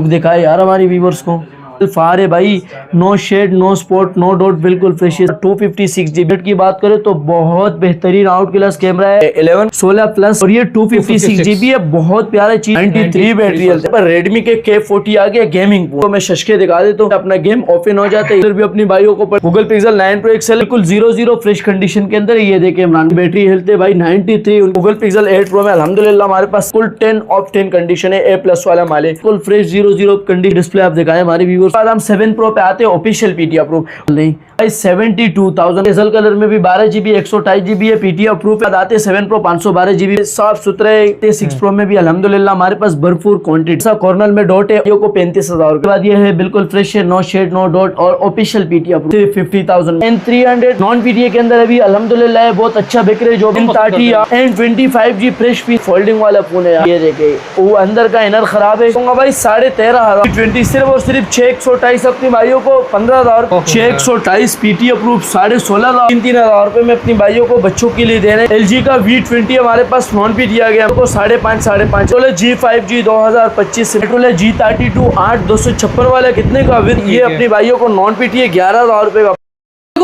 Look दिखाए यार हमारी व्यूवर्स को। फार है भाई, no shade no spot no dot, बिल्कुल फ्रेश है। 256 GB की बात करें तो बहुत बेहतरीन आउट क्लास कैमरा है, 11 16 प्लस, और ये 256 GB है, बहुत प्यारा चीज। 93 बैटरी हेल्थ है। रेडमी के K40 आ गया गेमिंग, तो मैं शशके दिखा देता हूँ, अपना गेम ओपन हो जाता है। इधर भी अपनी भाइयों को गूगल पिक्सल 9 Pro XL बिल्कुल 00 फ्रेश कंडीशन के अंदर। ये देखे इमरान, बैटरी हेल्थ है भाई 93। गूगल पिक्सल 8 Pro में अल्हम्दुलिल्लाह हमारे पास फुल 10 ऑफ 10 कंडीशन है, A+ वाला माल है, फुल फ्रेश 00 कंडीशन डिस्प्ले आप दिखाए हमारी व्यूअर्स। बाद हम 7 Pro पे आते हैं, ऑफिशियल PTI अप्रूव नहीं 72,000 एसएल कलर में भी 12 GB 128 GB है, PTI अप्रूव। बाद आते हैं 7 Pro 512 GB साफ सुथरे। 6 Pro में भी अल्हम्दुलिल्लाह हमारे पास भरपूर क्वांटिटी। कॉर्नर में डॉट है, को 35,000 के बाद ये है बिल्कुल फ्रेश है, नो शेड नो डॉट, और official PTI approve 50,000। N300 non PTI के अंदर अभी अल्हम्दुलिल्लाह बहुत अच्छा बिक रहे, जो N25G फ्रेश पीस फोल्डिंग वाला फोन है। ये देखे वो अंदर का इनर खराब है भाई, 13,500 20 सिर्फ और सिर्फ 628 अपनी भाइयों को 15,000 628 PTI अप्रूव 16,500 3,000 रुपए में अपनी भाइयों को बच्चों के लिए दे रहे हैं। LG का V20 हमारे पास नॉन PTI आ गया, हमको 5.5 G5G 2025 G32 8 वाला कितने का विद, ये अपनी भाइयों को नॉन PTI 11,000 रुपए का।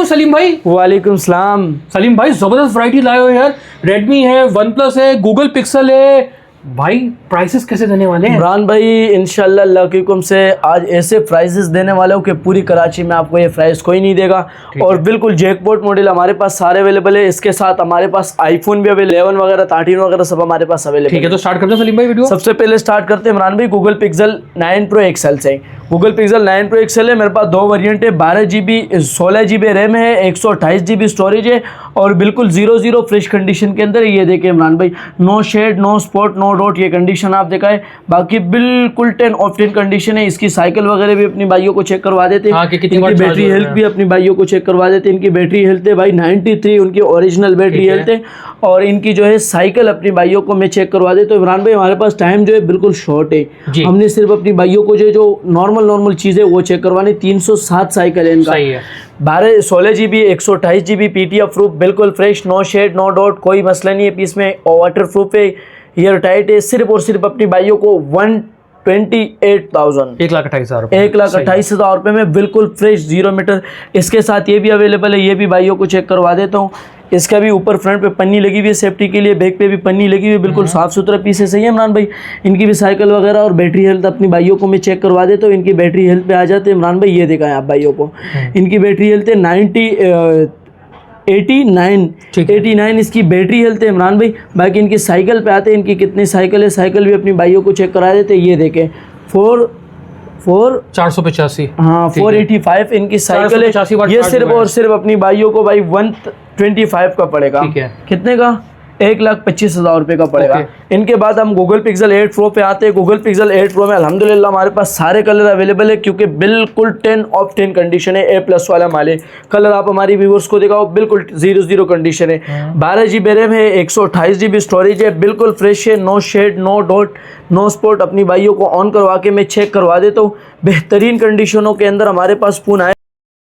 सलीम भाई, वालेकुम सलाम। सलीम भाई जबरदस्त वैरायटी लाए हो यार। रेडमी है, वन प्लस है, गूगल पिक्सल है भाई, प्राइसेस कैसे देने वाले हैं? इमरान भाई इंशाल्लाह अल्लाह के हुक्म से आज ऐसे प्राइसेस देने वाले हो कि पूरी कराची में आपको ये प्राइस कोई नहीं देगा। और बिल्कुल जैकपॉट मॉडल हमारे पास सारे अवेलेबल है। इसके साथ हमारे पास आईफोन भी अवेलेबल, 11 वगैरह 13 वगैरह सब हमारे पास अवेलेबल। ठीक है, तो स्टार्ट करते हैं सलीम भाई वीडियो। सबसे पहले स्टार्ट करते हैं इमरान भाई गूगल पिक्सल 9 Pro XL से। गूगल पिक्सल 9 Pro XL है, मेरे पास 2 वेरिएंट है, 12 GB 16 GB रैम है, 128 GB स्टोरेज है, और बिल्कुल 00 फ्रेश कंडीशन के अंदर। ये देखें इमरान भाई, no shade no spot no dot, ये कंडीशन आप देखा है। बाकी बिल्कुल 10 ऑफ 10 कंडीशन है। इसकी साइकिल वगैरह भी अपनी भाइयों को चेक करवा देते हैं, इनकी बैटरी हेल्थ भी अपनी भाइयों को चेक करवा देते हैं। इनकी बैटरी हेल्थ है भाई 93, उनकी ओरिजिनल बैटरी हेल्थ है। और इनकी जो है साइकिल अपनी भाइयों को मैं चेक करवा देता हूँ। इमरान भाई हमारे पास टाइम जो है बिल्कुल शॉर्ट है, हमने सिर्फ अपनी भाइयों को जो नॉर्मल चीज़ें वो चेक करवानी। 307 साइकिल है इनका, 12 16 GB 128 GB PTI अप्रूव, बिल्कुल fresh, no shade no dot, कोई मसला नहीं है पीस में, और वाटर प्रूफ है, एयर टाइट है। सिर्फ और सिर्फ अपनी भाइयों को 128,000 1,28,000 रुपये में बिल्कुल फ्रेश 0 मीटर। इसके साथ ये भी अवेलेबल है, ये भी भाइयों को चेक करवा देता हूँ। इसका भी ऊपर फ्रंट पे पन्नी लगी हुई है सेफ्टी के लिए, बैक पे भी पन्नी लगी हुई है, बिल्कुल साफ सुथरा पीस है। सही है इमरान भाई, इनकी भी साइकिल वगैरह और बैटरी हेल्थ अपनी भाइयों को मैं चेक करवा देता हूँ। इनकी बैटरी हेल्थ पे आ जाते हैं इमरान भाई, ये दिखाएं आप भाइयों को। इनकी बैटरी हेल्थ है 89 इसकी बैटरी हेल्थ है इमरान भाई। बाकी इनकी साइकिल पे आते हैं, इनकी कितनी साइकिल है, साइकिल भी अपनी भाइयों को चेक करा देते हैं। ये देखें 485 हाँ 485 इनकी साइकिल है। ये सिर्फ और सिर्फ अपनी भाइयों को भाई 125 का पड़ेगा। कितने का? 1,25,000 रुपये का पड़ेगा। इनके बाद हम गूगल पिक्सल 8 Pro पे आते हैं। गूगल पिक्सल 8 Pro में अल्हम्दुलिल्लाह हमारे पास सारे कलर अवेलेबल है, क्योंकि बिल्कुल 10 ऑफ 10 कंडीशन है, A+ वाला माल है। कलर आप हमारी व्यूअर्स को दिखाओ, बिल्कुल 00 कंडीशन है, 12 GB रैम है, 128 GB स्टोरेज है, बिल्कुल फ्रेश है, no shade no dot no spot. अपनी भाइयों को ऑन करवा के मैं चेक करवा देता हूँ। बेहतरीन कंडीशनों के अंदर हमारे पास फ़ोन आए,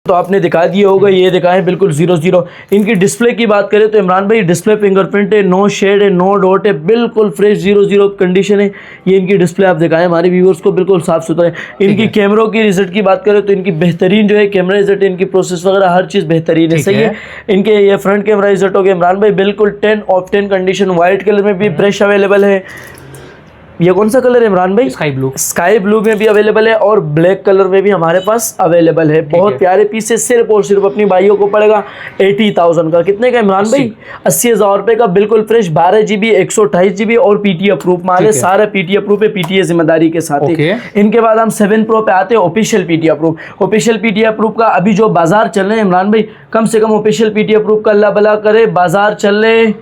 तो आपने दिखा दिया होगा, ये दिखाएं बिल्कुल 00। इनकी डिस्प्ले की बात करें तो इमरान भाई डिस्प्ले फिंगरप्रिंट है, नो शेड है नो डॉट है, बिल्कुल फ्रेश 00 कंडीशन है। ये इनकी डिस्प्ले आप दिखाएं हमारे व्यूअर्स को, बिल्कुल साफ सुथरा है। इनकी कैमरों की रिजल्ट की बात करें तो इनकी बेहतरीन जो है कैमरा रिजल्ट, इनकी प्रोसेस वगैरह हर चीज़ बेहतरीन है। सही है। इनके ये फ्रंट कैमरा रिजल्ट हो गया इमरान भाई, बिल्कुल 10 ऑफ 10 कंडीशन। वाइट कलर में भी फ्रेश अवेलेबल है। ये कौन सा कलर है इमरान भाई? स्काई ब्लू में भी अवेलेबल है, और ब्लैक कलर में भी हमारे पास अवेलेबल है। बहुत प्यारे पीस है। सिर्फ और सिर्फ अपनी भाइयों को पड़ेगा 80,000 का। कितने का इमरान भाई? 80,000 रुपये का, बिल्कुल फ्रेश, 12 GB 128 GB और PTI अप्रूव माल है। सारा PTI अप्रूव है, PTI जिम्मेदारी के साथ ही। इनके बाद हम 7 Pro पे आते हैं, official PTI approve. Official PTI approve का अभी जो बाजार चल रहे हैं इमरान भाई, कम से कम ऑफिशियल PTI अप्रूव का अल्लाह भला करे बाजार चल रहे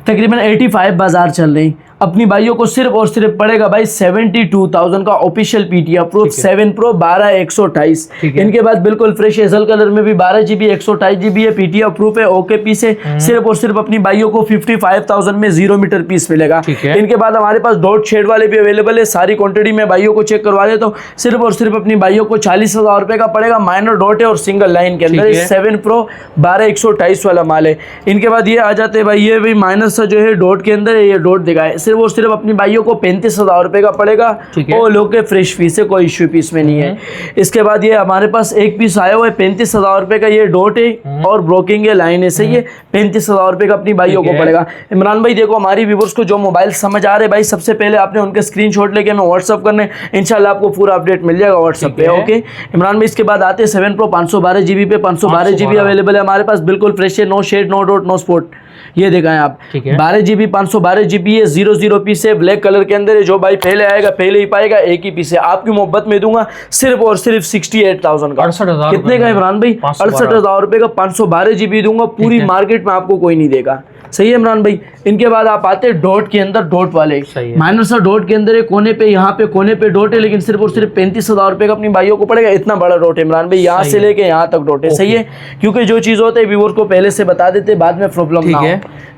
तकरीबन 85 बाजार चल रही। अपनी भाइयों को सिर्फ और सिर्फ पड़ेगा भाई 72,000 का ऑफिशियल PTI अप्रूव 7 Pro 12 128। इनके बाद बिल्कुल फ्रेश एजल कलर में भी 12 GB 128 GB है, PTI अप्रूव है, ओके पीस है। सिर्फ और सिर्फ अपनी भाइयों को 55,000 में 0 मीटर पीस मिलेगा। इनके बाद हमारे पास डॉट शेड वाले भी अवेलेबल है। सारी क्वांटिटी में भाइयों को चेक करवा देता हूँ। सिर्फ और सिर्फ अपनी भाइयों को 40,000 रुपये का पड़ेगा, माइनर डॉट है और सिंगल लाइन के अंदर। 7 Pro 12 128 वाला माल है। इनके बाद ये आ जाते हैं भाई, ये भी माइनर सा जो है डॉट के अंदर, ये डॉट दिखाए सिर्फ और सिर्फ अपनी भाइयों को 35,000 रुपये का पड़ेगा। वो लोग के फ्रेश पीस है, कोई इश्यू पीस में नहीं है। इसके बाद ये हमारे पास एक पीस आया हुआ है 35,000 रुपये का, ये डॉट है और ब्रोकिंग है, लाइन है, सही है। 35,000 रुपये का अपनी भाइयों को पड़ेगा। इमरान भाई देखो, हमारी व्यूवर्स को जो मोबाइल समझ आ रहे भाई, सबसे पहले आपने उनके स्क्रीनशॉट लेके हमें व्हाट्सअप करने, इंशाल्लाह आपको पूरा अपडेट मिल जाएगा व्हाट्सअप पे। ओके इमरान भाई, इसके बाद आते हैं 7 Pro 512 GB पे। 512 GB अवेलेबल है हमारे पास, बिल्कुल फ्रेश है, no shade, no dot, no spot. ये दिखाएं आप, 12 GB 512 GB है, 00 पीस है, ब्लैक कलर के अंदर है। जो भाई पहले आएगा पहले ही पाएगा, एक ही पीस है। आपकी मोहब्बत में दूंगा सिर्फ और सिर्फ 68,000 का। 68,000 कितने का इमरान भाई? 68,000 रुपये का 512 GB दूंगा। पूरी मार्केट में आपको कोई नहीं देगा, सही है इमरान भाई। इनके बाद आप आते हैं डॉट के अंदर, डॉट वाले माइनर सा डॉट के अंदर है, कोने पे, यहाँ पे कोने पे डॉट है, लेकिन सिर्फ और सिर्फ 35,000 रुपये का अपनी भाइयों को पड़ेगा। इतना बड़ा डॉट है इमरान भाई, यहाँ से लेके यहाँ तक डॉट है, सही है। क्योंकि जो चीज़ होता है व्यूअर को पहले से बता देते, बाद में प्रॉब्लम ना हो।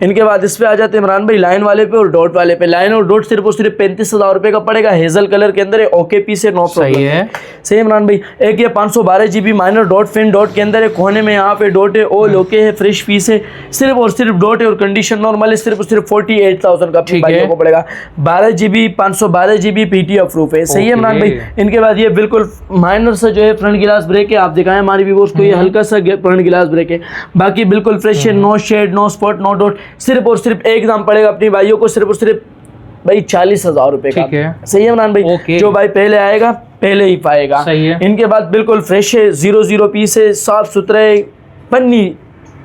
इनके बाद इस पे आ जाते हैं इमरान भाई लाइन वाले पे और डॉट वाले पे। लाइन और डॉट सिर्फ और सिर्फ 35,000 रुपये का पड़ेगा। हेजल कलर के अंदर है, ओके पीस है, नो प्रॉब्लम है, सही है इमरान भाई। एक ये 512 GB माइनर डॉट फिन डॉट के अंदर है, कोने में यहाँ पे डॉट है, ओ लोके है, फ्रेश पीस है, सिर्फ और सिर्फ डॉट है और कंडीशन नॉर्मल है। सिर्फ 48,000 का अपनी भाइयों को पड़ेगा। 12 GB 512 GB PTF प्रूफ है, सही है इमरान भाई। इनके बाद ये बिल्कुल माइनर सा जो है फ्रंट गिलास ब्रेक है, आप दिखाएं हमारे व्यूअर्स को, ये हल्का सा फ्रंट गिलास ब्रेक है, बाकी बिल्कुल फ्रेश है, no shade, no spot, no dot. सिर्फ और सिर्फ एक दाम पड़ेगा अपनी भाइयों को, सिर्फ और सिर्फ भाई 40,000 रुपए का, सही है इमरान भाई। जो भाई पहले आएगा पहले ही पाएगा। इनके बाद बिल्कुल फ्रेश है, 00 पीस है, साफ सुथरा है, पन्नी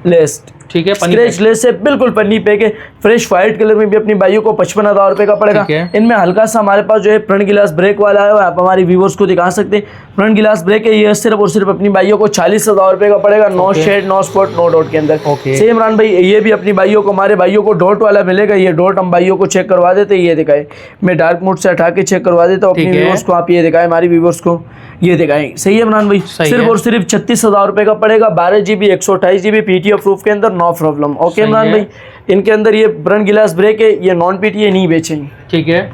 लेस, ठीक है, स्क्रैच लेस है, बिल्कुल पन्नी पे के, फ्रेश व्हाइट कलर में भी अपनी भाइयों को 55,000 रुपये का पड़ेगा। इनमें हल्का सा हमारे पास जो है फ्रंट गिलास ब्रेक वाला है, आप हमारी व्यूवर्स को दिखा सकते हैं। फ्रंट गिलास ब्रेक है, ये सिर्फ और सिर्फ अपनी भाइयों को 40,000 रुपये का पड़ेगा। No shade, no spot, no dot के अंदर, सही इमरान भाई। ये भी अपनी भाइयों को, हमारे भाइयों को डॉट वाला मिलेगा। ये डॉट हम भाइयों को चेक करवा देते, ये दिखाए, मैं डार्क मोड से हटा के चेक करवा देता हूँ अपनी व्यूवर्स को। आप ये दिखाए हमारी व्यूवर्स को, ये दिखाएं, सही है इमरान भाई। सिर्फ और सिर्फ 36,000 रुपये का पड़ेगा। 12 GB 128 GB PTF प्रूफ के अंदर, नो प्रॉब्लम। ओके इमरान भाई, इनके अंदर ये फ्रंट गिलास ब्रेक है, ये नॉन PTA नहीं बेचेंगे, ठीक है।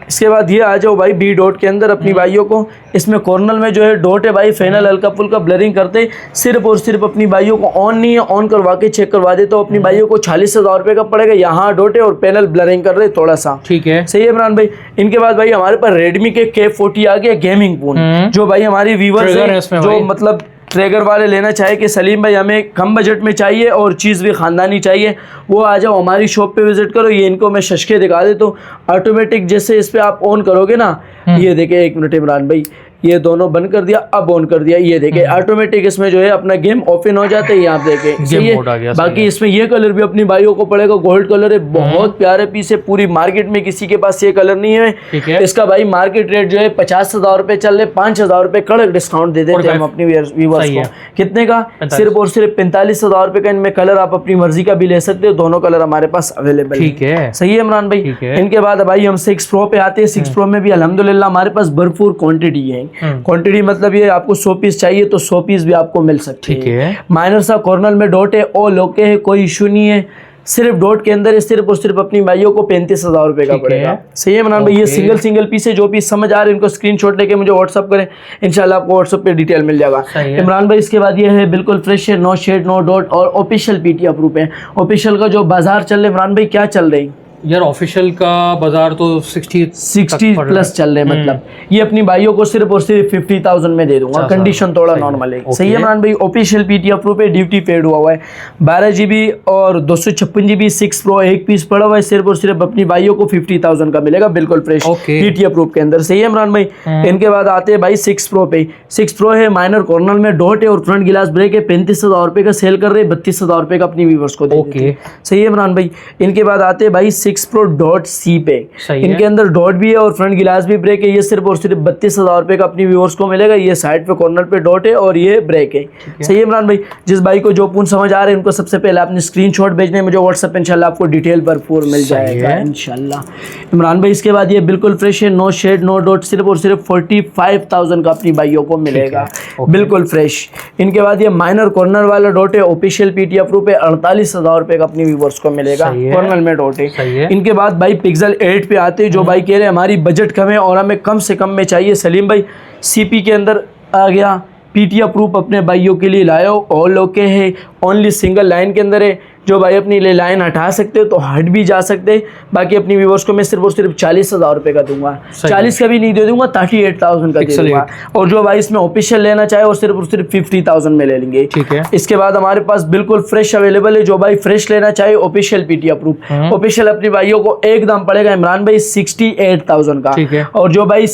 इसके बाद ये आ जाओ भाई बी डॉट के अंदर अपनी भाइयों को, इसमें कॉर्नर में जो है डॉट है भाई, फाइनल हल्का फुल्का ब्लरिंग करते, सिर्फ और सिर्फ अपनी भाइयों को ऑन नहीं है, ऑन करवा के चेक करवा दे तो अपनी भाइयों को 40,000 रुपये का पड़ेगा। यहाँ डॉट है और पैनल ब्लरिंग कर रहे थोड़ा सा, ठीक है, सही है इमरान भाई। इनके बाद भाई हमारे पास रेडमी के K40 आ गया गेमिंग फोन, जो भाई हमारी व्यूवर्स है, जो मतलब ट्रैगर वाले लेना चाहे कि सलीम भाई हमें कम बजट में चाहिए और चीज़ भी ख़ानदानी चाहिए, वो आ जाओ हमारी शॉप पे विजिट करो। ये इनको मैं शशके दिखा देता हूँ, ऑटोमेटिक जैसे इस पर आप ऑन करोगे ना, ये देखे, एक मिनट इमरान भाई, ये दोनों बंद कर दिया, अब ऑन कर दिया, ये देखे ऑटोमेटिक इसमें जो है अपना गेम ओपन हो जाता है। ये आप देखें, सही है। बाकी इसमें ये कलर भी अपनी भाइयों को पड़ेगा, गोल्ड कलर है, बहुत प्यारे पीस है, पूरी मार्केट में किसी के पास ये कलर नहीं है। इसका भाई मार्केट रेट जो है 50,000 रुपये चल रहे, 5,000 रुपये कड़क डिस्काउंट दे देते हैं हम अपनी व्यूवर्स को। कितने का? सिर्फ और सिर्फ 45,000 रुपये का। इनमें कलर आप अपनी मर्जी का भी ले सकते हो, दोनों कलर हमारे पास अवेलेबल, ठीक है, सही है इमरान भाई। इनके बाद भाई हम 6 Pro पे आते हैं। 6 Pro में भी अल्हम्दुलिल्लाह हमारे पास भरपूर क्वांटिटी है। क्वांटिटी मतलब ये आपको 100 पीस चाहिए तो 100 पीस भी आपको मिल सकते हैं। माइनर सा कॉर्नर में डॉट है, ओ लोके है, कोई इशू नहीं है, सिर्फ डॉट के अंदर है, सिर्फ और सिर्फ अपनी भाइयों को 35,000 रुपये का पड़ेगा, सही है इमरान भाई। ये सिंगल पीस है, जो पीस समझ आ रहे हैं उनको स्क्रीनशॉट लेके मुझे व्हाट्सअप करें, इंशाल्लाह आपको व्हाट्सअप पे डिटेल मिल जाएगा इमरान भाई। इसके बाद ये है बिल्कुल फ्रेश है, नो शेड, नो डॉट और ऑफिशियल PTA अप्रूव है। ऑफिशियल का जो बाजार चल रहा है इमरान भाई, क्या चल रही यार? ऑफिशियल का बाजार तो 60 प्लस चल रहे, मतलब ये अपनी भाइयों को सिर्फ और सिर्फ 50,000 में दे दूंगा। कंडीशन थोड़ा नॉर्मल है, सही है इमरान भाई। ऑफिशियल PTA अप्रूव है, ड्यूटी पेड हुआ हुआ है। 12 GB और 256 GB 6 Pro एक पीस पड़ा हुआ है, सिर्फ और सिर्फ अपनी भाइयों को 50,000 का मिलेगा, बिल्कुल फ्रेश PTA अप्रूव के अंदर, सही है इमरान भाई। इनके बाद आते हैं भाई 6 Pro पे। 6 Pro है, माइनर कॉर्नर में डॉट है और फ्रंट गिलास ब्रेक है, 35,000 रुपये का सेल कर रहे, 32,000 रुपये का अपनी व्यूअर्स को दे, सही है इमरान भाई। इनके बाद आते हैं भाई 6 Pro डॉट C पे, इनके अंदर डॉट भी है और फ्रंट गिलास भी ब्रेक है। ये सिर्फ और सिर्फ 32,000 रुपये का अपनी व्यूअर्स को मिलेगा। ये साइड पे कॉर्नर पे डॉट है और ये ब्रेक है, सही है इमरान भाई। जिस भाई को जो पून समझ आ रहे हैं उनको सबसे पहले आपने स्क्रीनशॉट भेजने, मुझे व्हाट्सएप इंशाल्लाह आपको डिटेल भरपूर मिल जाएगा इंशाल्लाह इमरान भाई। इसके बाद ये बिल्कुल फ्रेश है, नो शेड, नो डॉट, सिर्फ और सिर्फ 45,000 का अपनी भाइयों को मिलेगा, बिल्कुल फ्रेश। इनके बाद ये माइनर कॉर्नर वाला डॉट है, ऑफिशियल PTA अप्रूव है, 48,000 रुपये का अपनी व्यूअर्स को मिलेगा, कॉर्नर में डॉट है। इनके बाद भाई Pixel 8 पे आते हैं। जो भाई कह रहे हैं हमारी बजट कम है और हमें कम से कम में चाहिए, सलीम भाई CP के अंदर आ गया, PTA अप्रूव अपने भाइयों के लिए लाए हो, ऑल ओके है, ओनली सिंगल लाइन के अंदर है, जो भाई अपनी ले लाइन हटा सकते हो तो हट भी जा सकते हैं। बाकी अपनी व्यूअर्स को मैं सिर्फ और सिर्फ 40,000 रुपये का दूंगा, 40 का भी नहीं दे दूंगा, 38,000 का दे दूंगा। और जो भाई इसमें ऑफिशियल लेना चाहे वो सिर्फ और सिर्फ 50,000 में ले लेंगे। ठीक है। इसके बाद हमारे पास बिल्कुल फ्रेश अवेलेबल है, जो भाई फ्रेश लेना चाहे ऑफिशियल पीटी अप्रूव, ऑफिशियल अपनी भाइयों को एक दाम पड़ेगा इमरान भाई 68,000 का। ठीक है। और जो भाई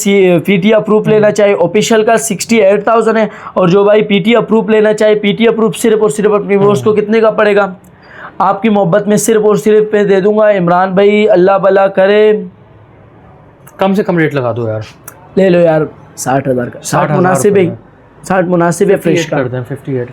पीटी अप्रूव लेना चाहे ऑफिशियल का 68,000 है। और जो भाई पीटी अप्रूव लेना चाहे पीटी अप्रूव सिर्फ और सिर्फ अपनी व्यूअर्स को कितने का पड़ेगा, आपकी मोहब्बत में सिर्फ और सिर्फ पे दे दूंगा इमरान भाई, अल्लाह भला करे, कम से कम रेट लगा दो यार, ले लो यार 60,000 का। 60 मुनासिब है, 60 मुनासिब है, फ्रेश का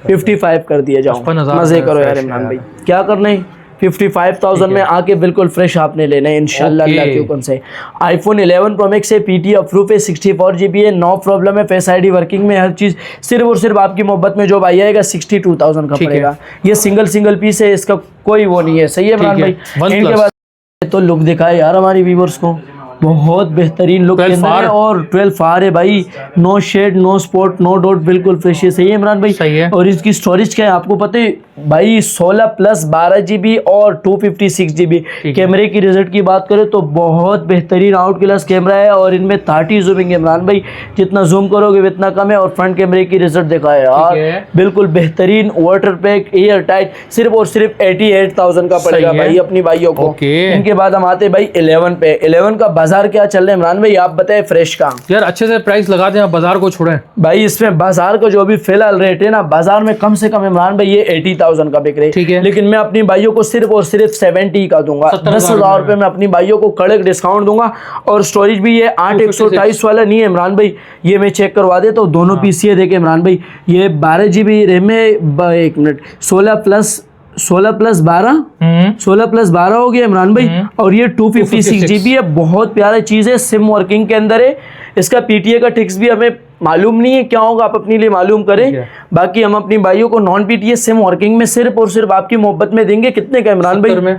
55 कर दिया जाओ, मजे करो यार इमरान भाई, क्या करना है। 55,000 में आके बिल्कुल फ्रेश आपने लेना है इंशाल्लाह अल्लाह के हुक्म से। iPhone 11 Pro Max है, पीटी अप्रूव है, 64 GB है, नो प्रॉब्लम है, फेस आईडी वर्किंग में, हर चीज़। सिर्फ और सिर्फ आपकी मोहब्बत में जो भाई आएगा 62,000 का पड़ेगा। ये सिंगल पीस है, इसका कोई वो नहीं है, सही है इमरान भाई। इनके बाद तो लुक दिखाए यार हमारी व्यूअर्स को, बहुत बेहतरीन लुक के अंदर है और 12 फार है भाई, no shade no spot no dot, बिल्कुल फ्रेश है, सही है इमरान भाई। सही है। और इसकी स्टोरेज क्या है आपको पता है भाई, 16 प्लस 12 GB और 256 GB। कैमरे की रिजल्ट की बात करें तो बहुत बेहतरीन आउट क्लास कैमरा है और इनमें 30 जूमिंग है इमरान भाई, जितना जूम करोगे उतना कम है। और फ्रंट कैमरे की रिजल्ट देखा है यार, बिल्कुल बेहतरीन, वाटर पैक, एयर टाइट, सिर्फ और सिर्फ 88,000 का पड़ेगा भाई अपनी भाइयों को। इनके बाद हम आते भाई 11 पे। 11 का बाजार क्या चल रहा है इमरान भाई, आप बताए फ्रेश का यार, अच्छे से प्राइस लगा दें, बाजार को छोड़ें भाई। इसमें बाजार का जो भी फिलहाल रेट है ना, बाजार में कम से कम इमरान भाई ये 80,000 का बिक रहे, ठीक है। लेकिन मैं अपनी भाइयों को सिर्फ और सिर्फ 70 का दूंगा, 10,000 रुपए में अपनी भाइयों को कड़क डिस्काउंट दूंगा। और स्टोरेज भी ये 8/128 वाला नहीं है इमरान भाई, ये मैं चेक करवा देता हूँ, दोनों पीसी है देखे इमरान भाई, ये 12 GB रैम है, 1 मिनट 16 प्लस 12 हो गया इमरान भाई। और ये 256 GB है, बहुत प्यारा चीज़ है, सिम वर्किंग के अंदर है। इसका पीटीए का टिक्स भी हमें मालूम नहीं है क्या होगा, आप अपने लिए मालूम करें। बाकी हम अपनी भाइयों को नॉन पीटीए सिम वर्किंग में सिर्फ और सिर्फ आपकी मोहब्बत में देंगे, कितने का इमरान भाई,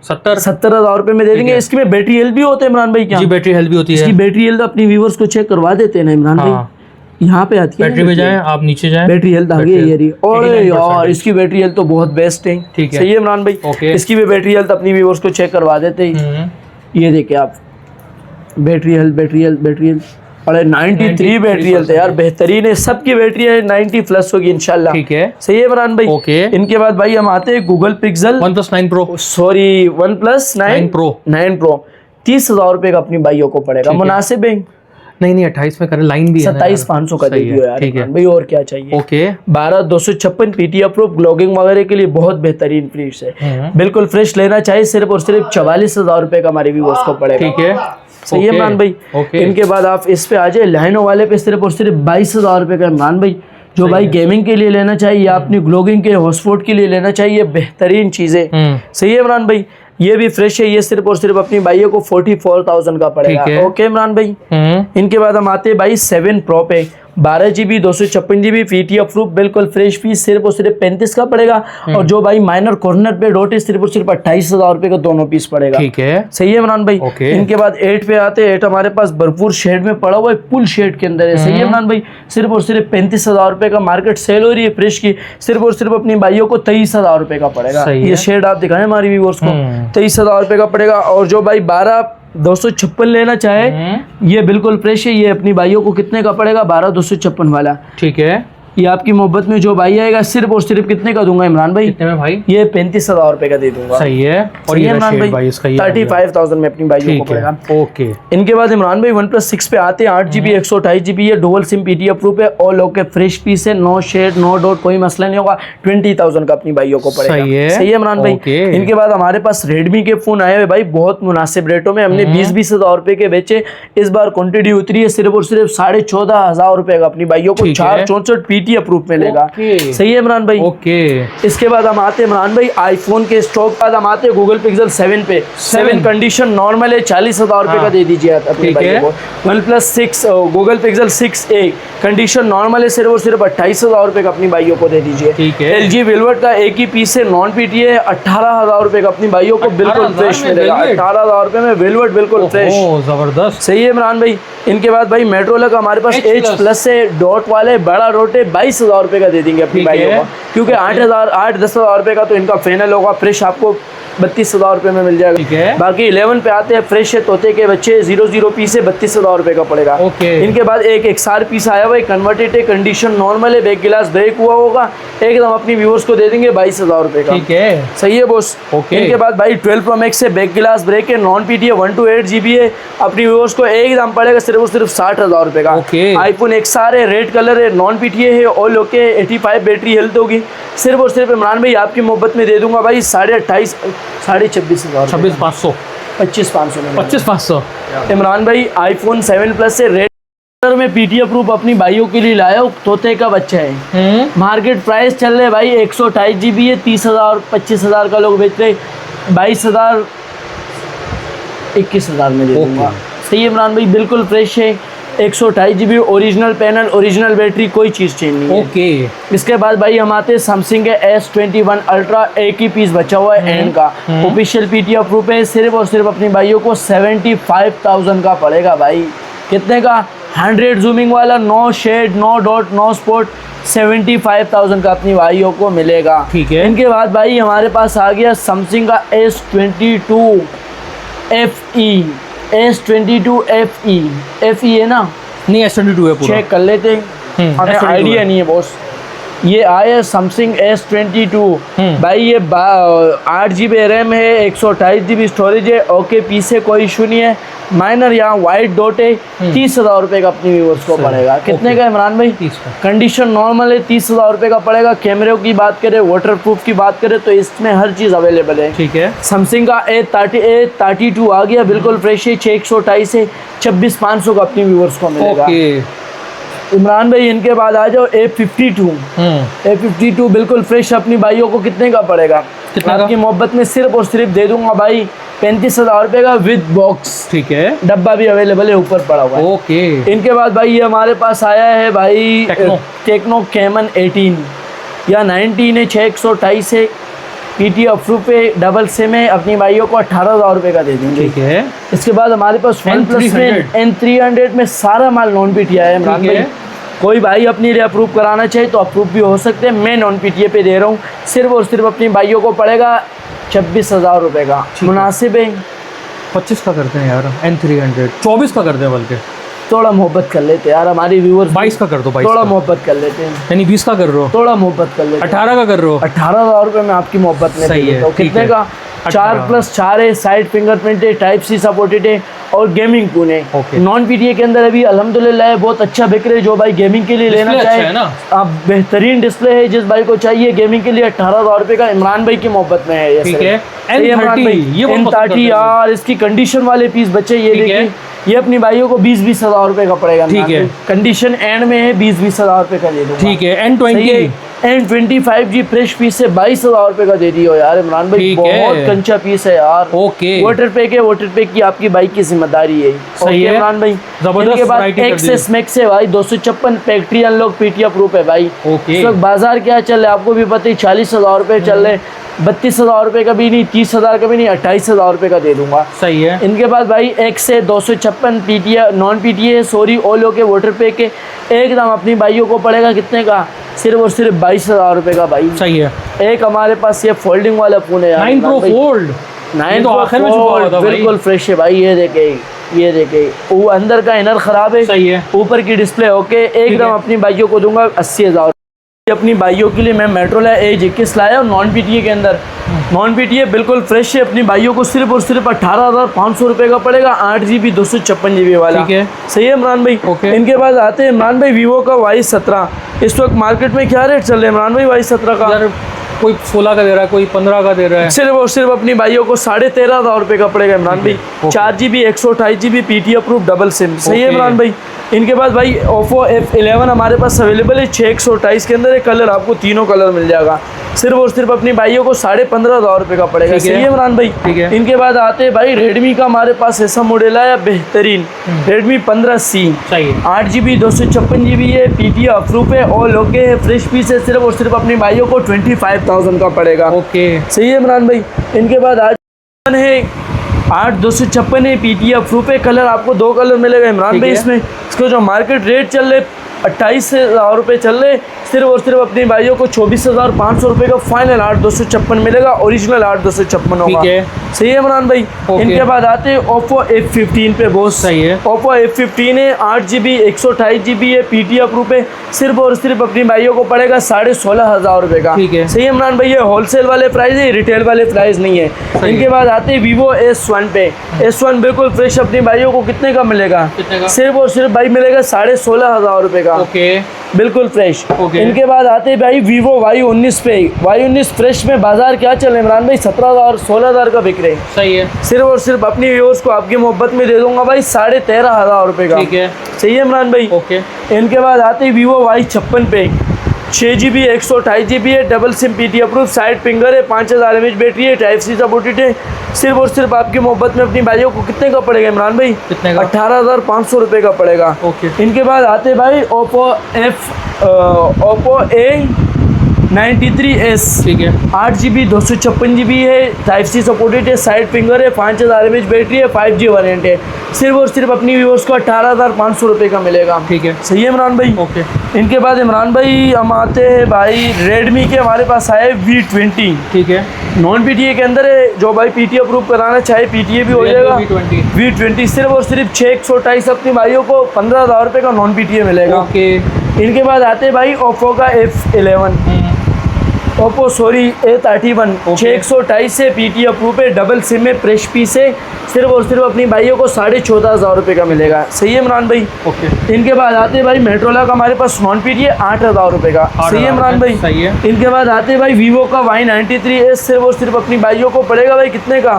70,000 रुपए में दे देंगे। इसकी में बैटरी हेल्थ भी होते हैं इमरान भाई, क्या बैटरी हेल्थ भी होती है, इसकी बैटरी हेल्थ अपनी व्यूअर्स को चेक करवा देते हैं ना इमरान भाई, यहाँ पे आती है बैटरी में जाएं आप, नीचे जाएं, बैटरी हेल्थ आ गई है ये। और यार इसकी बैटरी हेल्थ तो बहुत बेस्ट है, ठीक है, सही है इमरान भाई। इसकी भी बैटरी हेल्थ अपनी व्यूअर्स को चेक करवा देते हैं, ये देखिए आप, बैटरी हेल्थ और 93 बैटरी हेल्थ है यार, बेहतरीन है, सबकी बैटरी है 90 प्लस होगी इंशाल्लाह, ठीक है, सही है इमरान भाई। इनके बाद भाई हम आते हैं गूगल पिक्सल OnePlus 9 Pro 30,000 रुपए का अपनी भाइयों को पड़ेगा, मुनासिब है। नहीं 28 में करें, लाइन भी 27,500 का दे दियो यार भाई, और क्या चाहिए। 12/256 पीटी अप्रूव, ब्लॉगिंग वगैरह के लिए बहुत बेहतरीन फ्रीज है, बिल्कुल फ्रेश लेना चाहिए सिर्फ और सिर्फ 44,000 रुपए का हमारे व्यूअर्स को पड़ेगा, ठीक है, सही है इमरान भाई। इनके बाद आप इस पे आ जाए लाइनो वाले पे, सिर्फ और सिर्फ 22,000 रुपए का इमरान भाई, जो भाई गेमिंग के लिए लेना चाहिए या अपनी ब्लॉगिंग के हॉटस्पॉट के लिए लेना चाहिए, बेहतरीन चीजें, सही है इमरान भाई। ये भी फ्रेश है, ये सिर्फ और सिर्फ अपनी भाइयों को 44,000 का पड़ेगा, ओके इमरान भाई। इनके बाद हम आते हैं भाई 7 Pro पे, 12 GB 256 GB पीटी अप्रूव, बिल्कुल फ्रेश पीस, सिर्फ और सिर्फ 35 का पड़ेगा। और जो भाई माइनर कॉर्नर पे डॉट है, सिर्फ और सिर्फ 28,000 रुपए का दोनों पीस पड़ेगा, ठीक है, सही है इमरान भाई। इनके बाद 8 पे आते हैं, 8 हमारे पास भरपूर शेड में पड़ा हुआ है, फुल शेड के अंदर है, सही है इमरान भाई। सिर्फ और सिर्फ 35,000 रुपए का मार्केट सेल हो रही है फ्रेश की, सिर्फ और सिर्फ अपनी भाइयों को 23,000 रुपए का पड़ेगा। ये शेड आप दिखाएं हमारी व्यूअर्स को, 23,000 रुपए का पड़ेगा। और जो भाई 12/256 लेना चाहे, ये बिल्कुल फ्रेश है, ये अपनी भाइयों को कितने का पड़ेगा, 12/256 वाला, ठीक है। ये आपकी मोहब्बत में जो भाई आएगा सिर्फ और सिर्फ कितने का दूंगा इमरान भाई, कितने में भाई, ये 35,000 रुपए का दे दूंगा, सही है। और ये इमरान भाई 35,000 में अपनी भाइयों को पड़ेगा, ओके। इनके बाद इमरान भाई OnePlus 6 पे आते हैं, 8 GB 128 GB है, डुअल सिम पीटी अप्रूव है, ऑल ओके, फ्रेश पीस है, नो शेड नो डॉट, कोई मसला नहीं होगा, 20,000 का अपनी भाइयों को पड़ेगा, सही है इमरान भाई। इनके बाद हमारे पास रेडमी के फोन आए हुए भाई, बहुत मुनासिब रेटों में, हमने 20,000 रुपए के बेचे, इस बार क्वांटिटी उतरी है, सिर्फ और सिर्फ 14,500 रुपए का अपनी भाइयों को 464 पीटी अप्रूव में लेगा, सही है इमरान भाई, ओके। इसके बाद हम आते हैं इमरान भाई आईफोन के स्टॉक, बाद हम आते हैं गूगल पिक्सल 7 पे, 7 कंडीशन नॉर्मल है, 40,000 रुपए का दे दीजिए अपने भाइयों को। OnePlus 6 Google pixel 6a condition normal है, सिर्फ और सिर्फ 28,000 रुपए का अपनी भाइयों को दे दीजिए, ठीक है। LG वेलवेट का एक ही पीस है, नॉन पीटीए, 18,000 रुपए का अपनी भाइयों को बिल्कुल फ्रेश मिलेगा, 18,000 रुपए में वेलवेट बिल्कुल फ्रेश, जबरदस्त, सही है इमरान भाई। इनके बाद भाई मेट्रोला का हमारे पास एच प्लस है, डॉट वाले बड़ा रोट है, 22,000 रुपये का दे देंगे अपनी भाइयों को, क्योंकि 8-10,000 रुपये का तो इनका फाइनल होगा। फ्रेश आपको 32,000 रुपये में मिल जाएगा। बाकी 11 पे आते हैं, फ्रेश है, तोते के बच्चे 00 पीस है, 32,000 रुपये का पड़ेगा। इनके बाद एक XR पीस आया हुआ है, कन्वर्टेड है, कंडीशन नॉर्मल है, बैक गिलास ब्रेक हुआ होगा, एकदम अपनी व्यूअर्स को दे देंगे 22,000 रुपये का। ठीक है, सही है बॉस। इनके बाद भाई 12 Pro Max है, बैक गिलास ब्रेक है, नॉन PTA 128 GB है, अपनी व्यूअर्स को एकदम पड़ेगा सिर्फ और सिर्फ 60,000 रुपये का। iPhone XR है, रेड कलर है, नॉन PTA है, ऑल ओके, 85 बैटरी हेल्थ होगी। सिर्फ और सिर्फ इमरान भाई आपकी मोहब्बत में दे दूंगा भाई 26,500 25,500 इमरान भाई iPhone 7 Plus से रेड कलर में PTA अप्रूव अपनी भाइयों के लिए लाया हो, तोते का बच्चा है। मार्केट प्राइस चल रहे भाई 128 GB है, 30,000 25,000 का लोग बेच रहे, 22,000 21,000 में दे दूंगा। सही है इमरान भाई, बिल्कुल फ्रेश है, 128 GB, original panel, original battery, कोई चीज़ चेंज नहीं है। इसके बाद भाई हम आते हैं सैमसंग के S21 अल्ट्रा, एक ही पीस बचा हुआ है एंड का, ऑफिशियल PTA अप्रूव है, सिर्फ और सिर्फ अपनी भाइयों को 75,000 का पड़ेगा भाई। कितने का? 100 जूमिंग वाला, no shade, no dot, no spot, 75,000 का अपनी भाइयों को मिलेगा। ठीक है। इनके बाद भाई हमारे पास आ गया सैमसंग का S22 FE, S22 FE है ना? नहीं, S22 है पूरा, चेक कर लेते हैं, हमें आइडिया नहीं है बॉस। ये आया सैमसंग S22 भाई, ये 8 GB रैम है, 128 GB स्टोरेज है, ओके पीस है, कोई इशू नहीं है। माइनर यहाँ वाइट डॉट है, 30,000 रुपये का अपनी व्यूअर्स को पड़ेगा। कितने का इमरान भाई? 30 का। कंडीशन नॉर्मल है, 30,000 रुपये का पड़ेगा। कैमरे की बात करें, वाटर प्रूफ की बात करें तो इसमें हर चीज़ अवेलेबल है। ठीक है। सैमसंग का A32 आ गया, बिल्कुल फ्रेश है, 628 है, 26,500 का अपनी व्यूअर्स को मिलेगा। इमरान भाई इनके बाद आ जाओ A52 बिल्कुल फ्रेश अपनी भाइयों को कितने का पड़ेगा? आपकी मोहब्बत में सिर्फ और सिर्फ दे दूंगा भाई 35,000 रुपये का विद बॉक्स। ठीक है, डब्बा भी अवेलेबल है, ऊपर पड़ा हुआ है। ओके। इनके बाद भाई ये हमारे पास आया है भाई टेक्नो कैमन 18 या 19 है, 628 है, PTA अप्रूव पे, डबल सिम है, अपनी भाइयों को 18,000 रुपये का दे देंगे। ठीक है। इसके बाद हमारे पास OnePlus में N300 में सारा माल नॉन PTA है इमरान भाई। कोई भाई अपनी लिए अप्रूव कराना चाहे तो अप्रूव भी हो सकते हैं, मैं नॉन PTA पे दे रहा हूँ, सिर्फ और सिर्फ अपनी भाइयों को पड़ेगा 26,000 रुपये का। मुनासिब है। 25 का करते हैं यार, N300 24 का करते हैं, बल्कि थोड़ा मोहब्बत कर लेते यार, हमारी व्यूअर्स 22 का कर दो, 22 थोड़ा मोहब्बत कर लेते हैं, यानी 20 का कर रहे हो, थोड़ा मोहब्बत कर लेते हैं, 18 का कर रहे हो, 18,000 रुपये में आपकी मोहब्बत में सही है। कितने का? 4+4 है, साइड फिंगरप्रिंट है, Type-C सपोर्टेड है और गेमिंग पून है। नॉन PTA के अंदर अभी अल्हम्दुलिल्लाह है, बहुत अच्छा बिक रहे। जो भाई गेमिंग के लिए लेना चाहे आप, बेहतरीन डिस्प्ले है, जिस भाई को चाहिए गेमिंग के लिए 18,000 रुपये का इमरान भाई की मोहब्बत में है। ठीक है। N30 यार, इसकी कंडीशन वाले पीस बच्चे ये देखिए, ये अपनी भाइयों को 20,000 रुपये का पड़ेगा। ठीक है। कंडीशन एंड में है, 20,000 रुपये का दे दो। ठीक है। N25G फ्रेश पीस है, 22,000 रुपये का दे दियो यार इमरान भाई, बहुत कंचा पीस है यार। ओके। वाटर पैक है, वाटर पैक की आपकी बाइक की जिम्मेदारी है। सही है इमरान भाई। जबरदस्त। के बाद XS Max है भाई, 256 फैक्ट्री अनलॉक PTA अप्रूव है भाई। इस वक्त बाजार क्या चल रहा है आपको भी पता है, 40,000 रुपये चल रहे, 32,000 रुपये का भी नहीं, 30,000 का भी नहीं, 28,000 रुपये का दे दूंगा। सही है। इनके बाद भाई X है, 256 PTA नॉन PTA है, सॉरी ओलो के वाटर पैक है, एकदम अपनी भाइयों को पड़ेगा कितने का? सिर्फ और सिर्फ 22,000 रुपये का भाई। सही है। एक हमारे पास ये फोल्डिंग वाला फोन है यार, 9 Pro फोल्ड, 9 Pro फोल्ड बिल्कुल फ्रेश है भाई। ये देखे वो अंदर का इनर खराब है। सही है। ऊपर की डिस्प्ले ओके, एकदम अपनी भाइयों को दूंगा 80,000। अपनी भाइयों के लिए मैं मेट्रोला A21 लाया और नॉन PTA के अंदर, नॉन PTA बिल्कुल फ्रेश है, अपनी भाइयों को सिर्फ और सिर्फ 18,500 रुपये का पड़ेगा, 8 GB 256 GB वाला। ठीक है। सही है इमरान भाई। इनके बाद आते हैं इमरान भाई वीवो का Y17। इस वक्त मार्केट में क्या रेट चल रहे हैं इमरान भाई Y17 का? कोई 16 का दे रहा है, कोई 15 का दे रहा है, सिर्फ और सिर्फ अपनी भाइयों को 13,500 रुपये का पड़ेगा इमरान भाई। 4 GB 128 GB PTA approve double SIM. सही है इमरान भाई। इनके बाद भाई Oppo F11 हमारे पास अवेलेबल है, 628 के अंदर है, कलर आपको तीनों कलर मिल जाएगा, सिर्फ और सिर्फ अपनी भाइयों को 15,500 रुपये का पड़ेगा। सही है इमरान भाई। ठीक है। इनके बाद आते हैं भाई रेडमी का, हमारे पास ऐसा मॉडल आया बेहतरीन, रेडमी 15C। 8 GB 256 GB है, PTA अप्रूव है, ऑल ओके है, फ्रेश पीस है, सिर्फ और सिर्फ अपनी भाइयों को 25,000 का पड़ेगा। ओके। सही है इमरान भाई। इनके बाद आज है 8,256 है, PTA प्रूफ है। कलर आपको 2 कलर मिलेगा इमरान भाई इसमें। इसका जो मार्केट रेट चल रहे 28,000 रुपये चल रहे, सिर्फ और सिर्फ अपने भाइयों को 24,500 रुपये का फाइनल 8,256 मिलेगा। ओरिजिनल 8,256 होगा। सही है इमरान भाई। इनके बाद आते हैं ओप्पो F15 पे। बहुत सही है। ओप्पो F15 है, 8GB 128GB है, PTA प्रूफ है। सिर्फ और सिर्फ अपने भाइयों को पड़ेगा 16,500 रुपये का। सही है इमरान भाई। ये होलसेल वाले प्राइस है, रिटेल वाले प्राइस नहीं है। इनके बाद आते हैं Vivo S1 पे। S1 बिल्कुल फ्रेश अपने भाइयों को कितने का मिलेगा? सिर्फ और सिर्फ भाई मिलेगा 16,500 रुपये का। बिल्कुल फ्रेश। इनके बाद आते हैं भाई Vivo Y19 पे। Y19 फ्रेश में बाजार क्या चल रहा है इमरान भाई? 17,000 16,000 का बिक रहे हैं। सही है। सिर्फ और सिर्फ अपनी व्यूअर्स को आपकी मोहब्बत में दे दूंगा भाई 13,500 रुपये का। सही है इमरान भाई। इनके बाद आते हैं Vivo Y56 पे। 6GB 128GB है, double SIM PTA proof, side finger है, 5000 mAh बैटरी है, टाइप सी सपोर्टेड है। सिर्फ और सिर्फ आपकी मोहब्बत में अपनी भाइयों को कितने का पड़ेगा इमरान भाई? 18,500 रुपये का पड़ेगा। इनके बाद आते भाई ओप्पो A93s। ठीक है। 8GB 256GB है, टाइप सी सपोर्टेड है, साइड फिंगर है, 5000 mAh बैटरी है, 5G वेरिएंट है। सिर्फ और सिर्फ अपनी व्यूअर्स को 18,500 रुपये का मिलेगा। ठीक है। सही है इमरान भाई। इनके बाद इमरान भाई हम आते हैं भाई रेडमी के। हमारे पास आए V20। ठीक है। नॉन PTA के अंदर है, जो भाई PTA अप्रूव कराना चाहे PTA भी हो जाएगा। V20 सिर्फ और सिर्फ 628 अपनी भाइयों को 15,000 रुपये का नॉन PTA मिलेगा। इनके बाद आते हैं भाई ओप्पो का A31। ओप्पो A31 628 से PTA अप्रूव है, डबल सिम है, फ्रेश पीस है। सिर्फ और सिर्फ अपनी भाइयों को 14,500 रुपये का मिलेगा। सही है इमरान भाई। इनके बाद आते हैं भाई मेट्रोला का हमारे पास नॉन PTA 8,000 रुपये का। सही है इमरान भाई। सही है। इनके बाद आते हैं भाई वीवो का Y93s। सिर्फ और सिर्फ अपनी भाइयों को पड़ेगा भाई कितने का?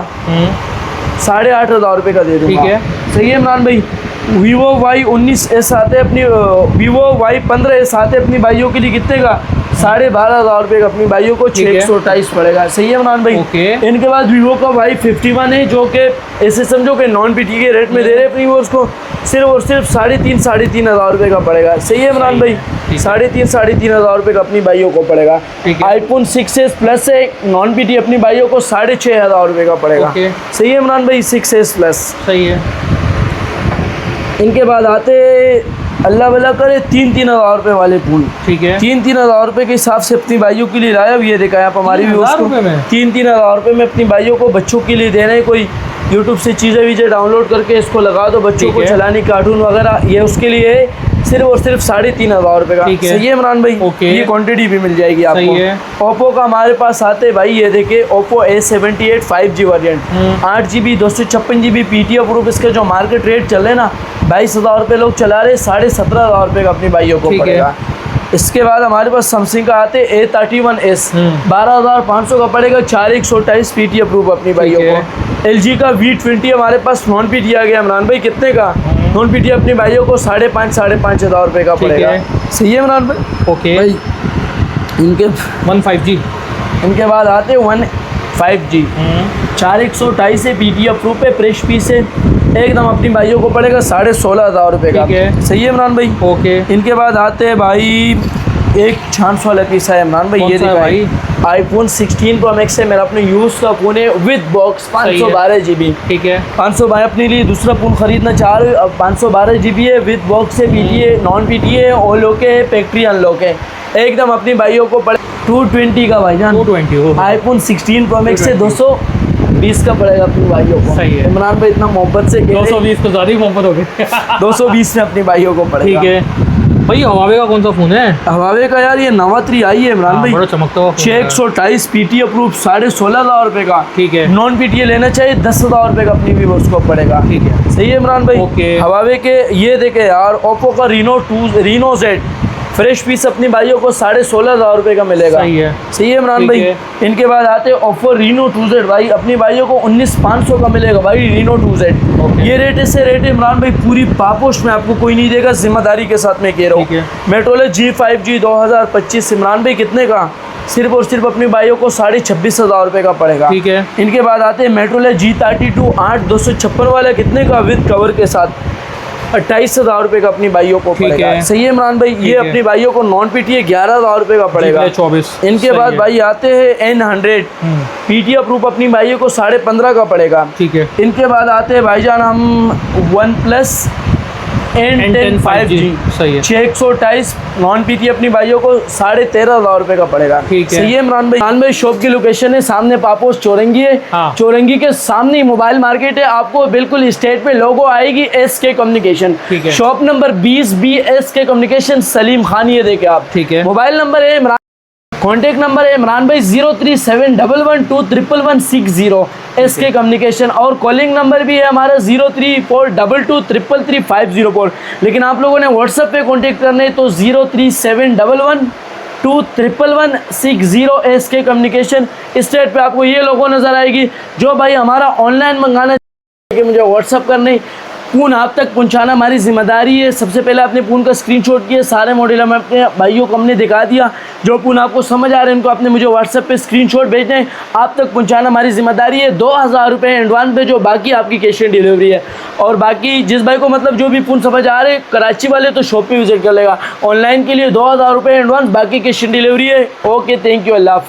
8,500 रुपये का दे दूँगा। ठीक है। सही है इमरान भाई। Vivo Y19s आते अपनी, Vivo Y15s आते अपनी भाइयों के लिए कितने का? 12,500 रुपये का अपनी भाइयों को 628 पड़ेगा। सही है इमरान भाई। इनके बाद Vivo का Y51 है, जो कि ऐसे समझो कि नॉन PTA के रेट में दे रहे हैं अपनी व्यूअर्स को। सिर्फ और सिर्फ 3,500 रुपये का पड़ेगा। सही है इमरान भाई। 3,500 रुपये का अपनी भाइयों को पड़ेगा। iPhone 6s प्लस है, नॉन PTA अपनी भाइयों को 6,500 रुपये का पड़ेगा। सही है इमरान भाई। 6s plus. सही है। इनके बाद आते अल्लाह भला करे 3,000 रुपये वाले फूल। ठीक है। 3,000 रुपये के हिसाब से अपनी भाइयों के लिए लाया। ये देखा है आप हमारी व्यूअर्स को। 3,000 रुपये में अपनी भाइयों को बच्चों के लिए दे रहे हैं। कोई यूट्यूब से चीज़ें डाउनलोड करके इसको लगा दो बच्चों को चलाने, कार्टून वगैरह, ये उसके लिए है। सिर्फ और सिर्फ 3,500 रुपये का। सही है इमरान भाई। ये क्वांटिटी भी मिल जाएगी आपको। ओप्पो का हमारे पास आते भाई, ये देखिए Oppo A78 5G variant, 8GB 256GB PTA proof. इसके जो मार्केट रेट चल रहे ना 22,000 रुपये लोग चला रहे, 17,500 रुपये का अपनी भाइयों को पड़ेगा। इसके बाद हमारे पास सैमसंग का आते A31s 12,500 का पड़ेगा, 4,128 PTA प्रूफ अपनी भाइयों को। LG का V20 हमारे पास नॉन PTA आ गया इमरान भाई। कितने का नॉन PTA अपनी भाइयों को? 5,500 रुपये का पड़ेगा। सही है इमरान भाई। भाई इनके 15G। इनके बाद आते 15G 4,128 से PTA प्रूफ है, फ्रेश पीस है, एकदम अपनी भाइयों को पड़ेगा 16,500 रुपये का। सही है इमरान भाई। इनके बाद आते हैं भाई एक चांस वाला पीस है इमरान भाई। ये देखा भाई iPhone 16 Pro Max है मेरा, अपने यूज़ का फ़ोन है विद बॉक्स, 512GB। ठीक है। 512 अपने लिए दूसरा फ़ोन खरीदना चाह रहे हो, अब 512GB है, विद बॉक्स है, PTA नॉन PTA है, ऑल ओके है, फैक्ट्री अनलॉक है, एकदम अपनी भाइयों को पड़े 220 का भाईजान। 220 iPhone 16 Pro Max से 220 का पड़ेगा अपनी भाइयों को। सही है इमरान भाई। इतना मोहब्बत से 220 तो ज़्यादा ही मोहब्बत हो गई। 220 में अपनी भाइयों को पड़ेगा। ठीक है भाई। हवावे का कौन सा फ़ोन है? हवावे का यार ये नवा 3 आई है इमरान भाई, बड़ा चमकता हुआ। 628 PTA अप्रूव, 16,500 रुपये का। ठीक है। नॉन PTA लेना चाहिए 10,000 रुपये का अपनी भी उसको पड़ेगा। ठीक है। सही है इमरान भाई। हवावे के ये देखे यार ओप्पो का Reno Z फ्रेश पीस अपनी भाइयों को 16,500 रुपये का मिलेगा। सही है इमरान भाई। इनके बाद आते हैं ओप्पो Reno 2Z भाई, अपनी भाइयों को 19,500 का मिलेगा भाई Reno 2Z। ये रेट से रेट इमरान भाई पूरी पापोश में आपको कोई नहीं देगा, जिम्मेदारी के साथ में कह रहा हूँ। मेट्रोला G5G 2025 इमरान भाई कितने का? सिर्फ और सिर्फ अपनी भाइयों को 26,500 रुपये का पड़ेगा। ठीक है। इनके बाद आते हैं मेट्रोला G32 8,256 वाला, कितने का? विद कवर के साथ 28,000 रुपए का अपनी भाइयों को पड़ेगा। है। सही है इमरान भाई, ये है। अपनी भाइयों को नॉन पीटीए 11,000 रुपए का पड़ेगा। 24 इनके बाद भाई आते हैं N100 पीटीए अप्रूव अपनी भाइयों को 15.5 का पड़ेगा। ठीक है। इनके बाद आते हैं भाईजान हम OnePlus N10 5G, सही है। 628 नॉन पीटी अपनी भाइयों को 13,500 रुपए का पड़ेगा। ठीक है। सही है इमरान भाई। इमरान भाई शॉप की लोकेशन है सामने पापोस चौरंगी है। हाँ। चौरंगी के सामने ही मोबाइल मार्केट है, आपको बिल्कुल स्टेट पे लोगो आएगी SK कम्युनिकेशन। ठीक है। Shop number 20B SK communication Salim Khan, ये देखे आप। ठीक है। मोबाइल नंबर है इमरान, कॉन्टेक्ट नंबर है इमरान भाई 0371121160 SK कम्युनिकेशन, और कॉलिंग नंबर भी है हमारा 0342233350 लेकिन आप लोगों ने व्हाट्सएप पे कॉन्टेक्ट करना है तो 0371121160 SK कम्युनिकेशन। स्टेट पे आपको ये लोगो नज़र आएगी। जो भाई हमारा ऑनलाइन मंगाना कि मुझे व्हाट्सअप करने, फ़ोन आप तक पहुंचाना हमारी जिम्मेदारी है। सबसे पहले आपने फ़ोन का स्क्रीनशॉट किया, सारे मॉडल हम अपने भाइयों को हमने दिखा दिया। जो फ़ोन आपको समझ आ रहे हैं उनको आपने मुझे व्हाट्सएप पे स्क्रीनशॉट भेजना है, आप तक पहुंचाना हमारी जिम्मेदारी है। 2,000 रुपये एडवांस पे, जो बाकी आपकी कैश ऑन डिलीवरी है। और बाकी जिस भाई को मतलब जो भी फ़ोन समझ आ रहे हैं कराची वाले तो शॉप पर विजिट कर लेगा। ऑनलाइन के लिए 2,000 रुपये एडवांस, बाकी कैश ऑन डिलीवरी है। ओके, थैंक यू, अल्लाह हाफ़िज़।